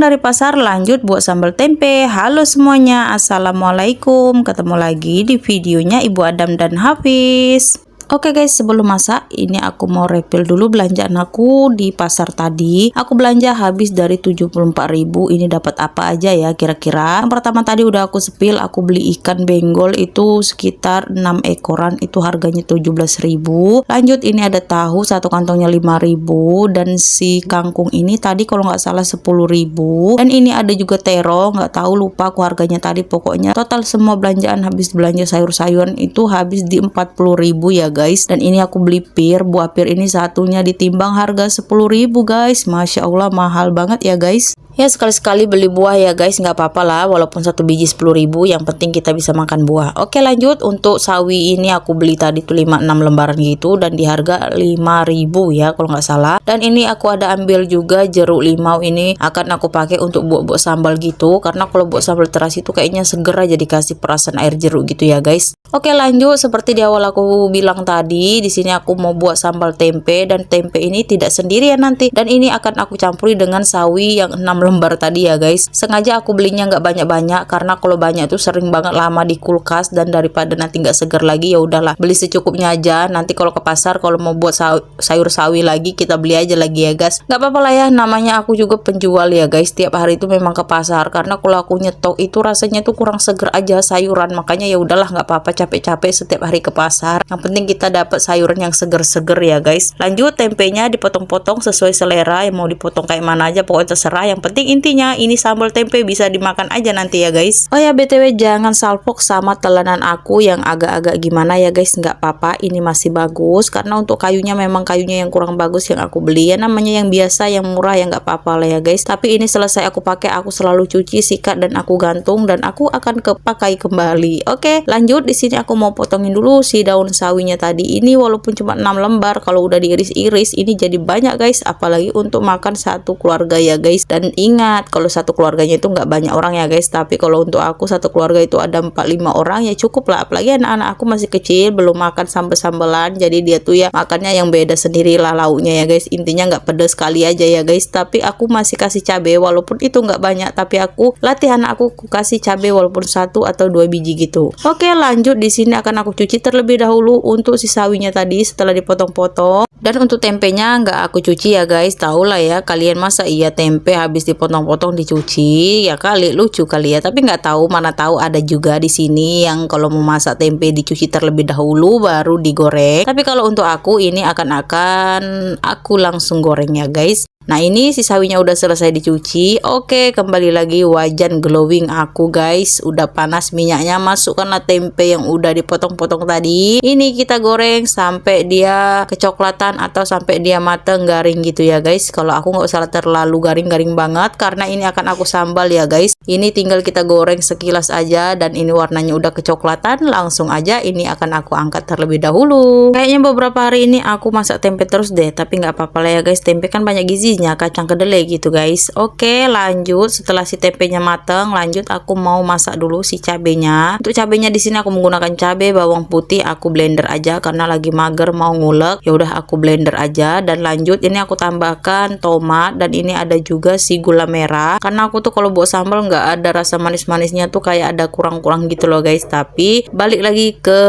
dari pasar lanjut buat sambal tempe. Halo semuanya, assalamualaikum. Ketemu lagi di videonya Ibu Adam dan Hafiz. Oke guys, sebelum masak ini aku mau refill dulu belanjaan aku di pasar tadi. Aku belanja habis dari 74.000. Ini dapat apa aja ya kira-kira. Yang pertama tadi udah aku sepil, aku beli ikan benggol itu sekitar 6 ekoran, itu harganya 17.000. Lanjut ini ada tahu satu kantongnya 5.000, dan si kangkung ini tadi kalau nggak salah 10.000. Dan ini ada juga terong, nggak tahu lupa aku harganya tadi. Pokoknya total semua belanjaan habis belanja sayur-sayuran itu habis di 40.000 ya guys. Dan ini aku beli pir, buah pir ini satunya ditimbang harga 10.000 guys. Masya Allah mahal banget ya guys. Ya sekali-sekali beli buah ya guys, nggak apa-apa lah walaupun satu biji 10.000, yang penting kita bisa makan buah. Oke lanjut, untuk sawi ini aku beli tadi tuh 5-6 lembaran gitu dan di harga 5.000 ya kalau nggak salah. Dan ini aku ada ambil juga jeruk limau, ini akan aku pakai untuk buat sambal gitu, karena kalau buat sambal terasi itu kayaknya seger aja dikasih perasan air jeruk gitu ya guys. Oke lanjut, seperti di awal aku bilang tadi, di sini aku mau buat sambal tempe, dan tempe ini tidak sendirian nanti, dan ini akan aku campuri dengan sawi yang 6 lembar tadi ya guys. Sengaja aku belinya nggak banyak-banyak, karena kalau banyak tuh sering banget lama di kulkas, dan daripada nanti nggak seger lagi ya udahlah beli secukupnya aja. Nanti kalau ke pasar kalau mau buat sayur sawi lagi kita beli aja lagi ya guys. Nggak apa-apa lah ya, namanya aku juga penjual ya guys. Tiap hari itu memang ke pasar, karena kalau aku nyetok itu rasanya tuh kurang seger aja sayuran, makanya ya udahlah nggak apa-apa capek-capek setiap hari ke pasar. Yang penting kita dapat sayuran yang seger-seger ya guys. Lanjut, tempenya dipotong-potong sesuai selera, yang mau dipotong kayak mana aja pokoknya terserah. Yang penting intinya ini sambal tempe bisa dimakan aja nanti ya guys. Oh ya BTW jangan salfok sama telanan aku yang agak-agak gimana ya guys, nggak apa-apa, ini masih bagus. Karena untuk kayunya memang kayunya yang kurang bagus yang aku beli ya, namanya yang biasa yang murah ya nggak apa-apa lah ya guys. Tapi ini selesai aku pakai, aku selalu cuci, sikat, dan aku gantung, dan aku akan kepakai kembali. Oke lanjut, di sini aku mau potongin dulu si daun sawinya tadi. Ini walaupun cuma 6 lembar, kalau udah diiris-iris ini jadi banyak guys, apalagi untuk makan satu keluarga ya guys. Dan ingat kalau satu keluarganya itu nggak banyak orang ya guys, tapi kalau untuk aku satu keluarga itu ada 4-5 orang ya cukup lah. Apalagi anak-anak aku masih kecil belum makan sambal-sambalan, jadi dia tuh ya makannya yang beda sendiri lah lauknya ya guys. Intinya nggak pedes sekali aja ya guys, tapi aku masih kasih cabai walaupun itu nggak banyak, tapi aku latih anak aku kasih cabai walaupun 1 atau 2 biji gitu. Oke lanjut, di sini akan aku cuci terlebih dahulu untuk si sawinya tadi setelah dipotong-potong. Dan untuk tempenya nggak aku cuci ya guys. Tahu lah ya kalian, masa iya tempe habis dipotong-potong dicuci ya, kali lucu kali ya. Tapi nggak tahu, mana tahu ada juga di sini yang kalau mau masak tempe dicuci terlebih dahulu baru digoreng. Tapi kalau untuk aku ini akan aku langsung goreng ya guys. Nah ini si sawinya udah selesai dicuci. Oke kembali lagi wajan glowing aku guys. Udah panas minyaknya, masukkanlah tempe yang udah dipotong-potong tadi. Ini kita goreng sampai dia kecoklatan atau sampai dia mateng garing gitu ya guys. Kalau aku nggak usah terlalu garing-garing banget, karena ini akan aku sambal ya guys. Ini tinggal kita goreng sekilas aja, dan ini warnanya udah kecoklatan, langsung aja ini akan aku angkat terlebih dahulu. Kayaknya beberapa hari ini aku masak tempe terus deh, tapi nggak apa-apa lah ya guys, tempe kan banyak gizinya, kacang kedelai gitu guys. Oke lanjut, setelah si tempenya mateng, lanjut aku mau masak dulu si cabenya. Untuk cabenya di sini aku menggunakan cabai bawang putih, aku blender aja karena lagi mager mau ngulek. Ya udah aku blender aja. Dan lanjut ini aku tambahkan tomat, dan ini ada juga si gula merah, karena aku tuh kalau buat sambal nggak ada rasa manis-manisnya tuh, kayak ada kurang-kurang gitu loh guys. Tapi balik lagi ke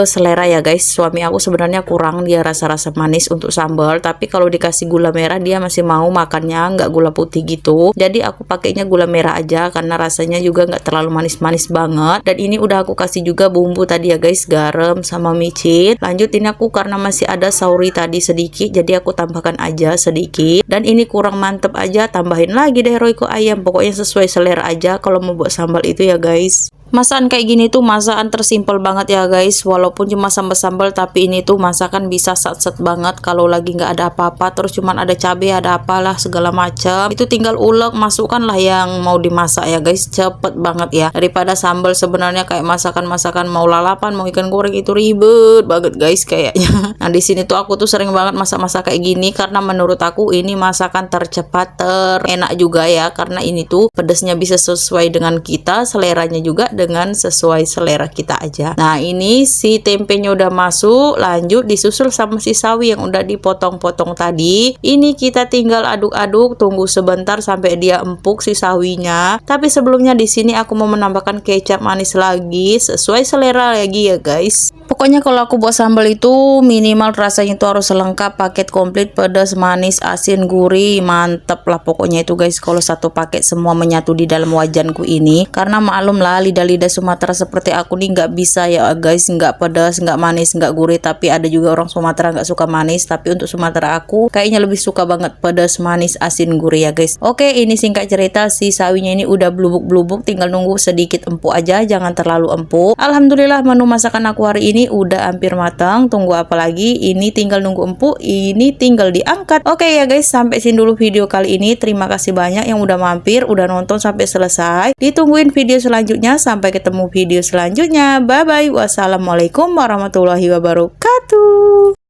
selera ya guys, suami aku sebenarnya kurang dia rasa-rasa manis untuk sambal, tapi kalau dikasih gula merah dia masih mau makannya, nggak gula putih gitu. Jadi aku pakainya gula merah aja karena rasanya juga nggak terlalu manis-manis banget. Dan ini udah aku kasih juga bumbu tadi ya guys, garam sama micin. Lanjut ini aku karena masih ada sauri tadi sedikit, jadi aku tambahkan aja sedikit. Dan ini kurang mantep aja, tambahin lagi deh royco ayam. Pokoknya sesuai selera aja kalau mau buat sambal itu ya guys. Masakan kayak gini tuh masakan tersimpel banget ya guys, walaupun cuma sambal-sambal, tapi ini tuh masakan bisa sat-sat banget kalau lagi nggak ada apa-apa, terus cuman ada cabai, ada apalah segala macam. Itu tinggal ulek, masukkan lah yang mau dimasak ya guys, cepet banget ya. Daripada sambal sebenarnya kayak masakan-masakan mau lalapan, mau ikan goreng itu ribet banget guys kayaknya. Nah di sini tuh aku tuh sering banget masak-masak kayak gini, karena menurut aku ini masakan tercepat, terenak juga ya, karena ini tuh pedesnya bisa sesuai dengan kita, seleranya juga. dengan sesuai selera kita aja. Nah, ini si tempenya udah masuk, lanjut disusul sama si sawi yang udah dipotong-potong tadi. Ini kita tinggal aduk-aduk, tunggu sebentar sampai dia empuk si sawinya. Tapi sebelumnya di sini aku mau menambahkan kecap manis lagi sesuai selera lagi ya guys. Pokoknya kalau aku buat sambal itu minimal rasanya itu harus lengkap, paket komplit, pedas, manis, asin, gurih, mantep lah pokoknya itu guys kalau satu paket semua menyatu di dalam wajanku ini. Karena maklum lah lidah-lidah Sumatera seperti aku nih nggak bisa ya guys, nggak pedas, nggak manis, nggak gurih. Tapi ada juga orang Sumatera nggak suka manis, tapi untuk Sumatera aku kayaknya lebih suka banget pedas, manis, asin, gurih ya guys. Oke, ini singkat cerita si sawinya ini udah blubuk-blubuk, tinggal nunggu sedikit empuk aja, jangan terlalu empuk. Alhamdulillah menu masakan aku hari ini udah hampir matang. Tunggu apa lagi? Ini tinggal nunggu empuk, ini tinggal diangkat. Oke ya guys, sampai sini dulu video kali ini. Terima kasih banyak yang udah mampir, udah nonton sampai selesai. Ditungguin video selanjutnya. Sampai ketemu video selanjutnya. Bye bye. Wassalamualaikum warahmatullahi wabarakatuh.